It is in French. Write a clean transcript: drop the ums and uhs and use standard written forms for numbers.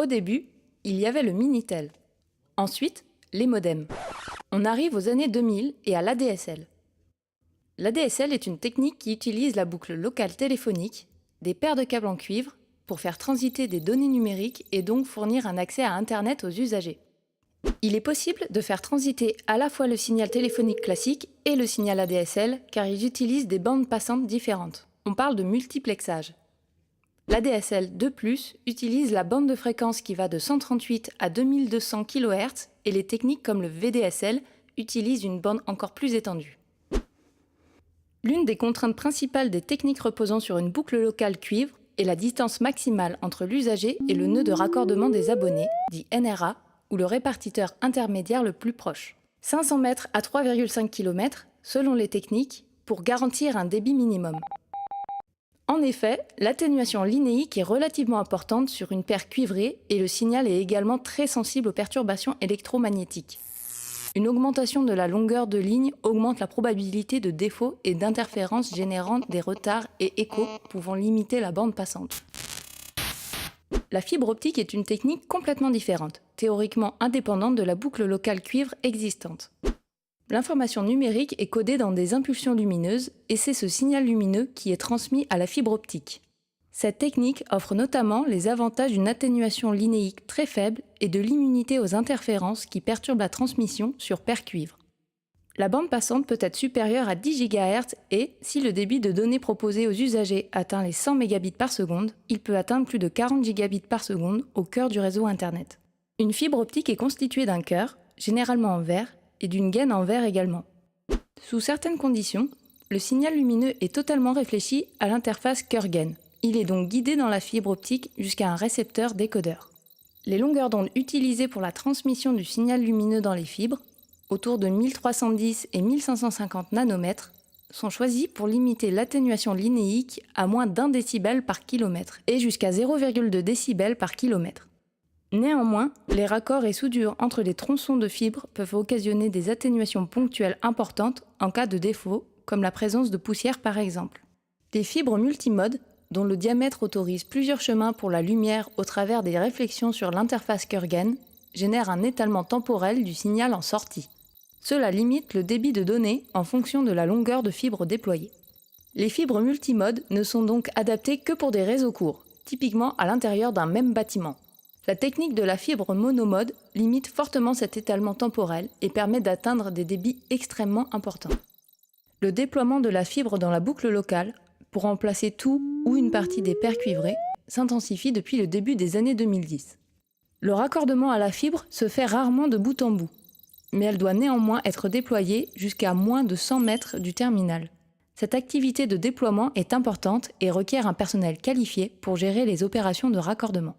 Au début, il y avait le Minitel. Ensuite, les modems. On arrive aux années 2000 et à l'ADSL. L'ADSL est une technique qui utilise la boucle locale téléphonique, des paires de câbles en cuivre, pour faire transiter des données numériques et donc fournir un accès à Internet aux usagers. Il est possible de faire transiter à la fois le signal téléphonique classique et le signal ADSL car ils utilisent des bandes passantes différentes. On parle de multiplexage. L'ADSL 2+, utilise la bande de fréquence qui va de 138 à 2200 kHz et les techniques comme le VDSL utilisent une bande encore plus étendue. L'une des contraintes principales des techniques reposant sur une boucle locale cuivre est la distance maximale entre l'usager et le nœud de raccordement des abonnés, dit NRA, ou le répartiteur intermédiaire le plus proche. 500 mètres à 3,5 km, selon les techniques, pour garantir un débit minimum. En effet, l'atténuation linéique est relativement importante sur une paire cuivrée et le signal est également très sensible aux perturbations électromagnétiques. Une augmentation de la longueur de ligne augmente la probabilité de défauts et d'interférences générant des retards et échos pouvant limiter la bande passante. La fibre optique est une technique complètement différente, théoriquement indépendante de la boucle locale cuivre existante. L'information numérique est codée dans des impulsions lumineuses et c'est ce signal lumineux qui est transmis à la fibre optique. Cette technique offre notamment les avantages d'une atténuation linéique très faible et de l'immunité aux interférences qui perturbent la transmission sur paire cuivre. La bande passante peut être supérieure à 10 GHz et, si le débit de données proposé aux usagers atteint les 100 Mbps par seconde, il peut atteindre plus de 40 Gbps par seconde au cœur du réseau Internet. Une fibre optique est constituée d'un cœur, généralement en verre, et d'une gaine en verre également. Sous certaines conditions, le signal lumineux est totalement réfléchi à l'interface cœur-gaine. Il est donc guidé dans la fibre optique jusqu'à un récepteur décodeur. Les longueurs d'onde utilisées pour la transmission du signal lumineux dans les fibres, autour de 1310 et 1550 nanomètres, sont choisies pour limiter l'atténuation linéique à moins d'1 décibel par kilomètre et jusqu'à 0,2 décibels par kilomètre. Néanmoins, les raccords et soudures entre les tronçons de fibres peuvent occasionner des atténuations ponctuelles importantes en cas de défaut, comme la présence de poussière par exemple. Des fibres multimodes, dont le diamètre autorise plusieurs chemins pour la lumière au travers des réflexions sur l'interface cœur-gaine, génèrent un étalement temporel du signal en sortie. Cela limite le débit de données en fonction de la longueur de fibre déployée. Les fibres multimodes ne sont donc adaptées que pour des réseaux courts, typiquement à l'intérieur d'un même bâtiment. La technique de la fibre monomode limite fortement cet étalement temporel et permet d'atteindre des débits extrêmement importants. Le déploiement de la fibre dans la boucle locale, pour remplacer tout ou une partie des paires cuivrées, s'intensifie depuis le début des années 2010. Le raccordement à la fibre se fait rarement de bout en bout, mais elle doit néanmoins être déployée jusqu'à moins de 100 mètres du terminal. Cette activité de déploiement est importante et requiert un personnel qualifié pour gérer les opérations de raccordement.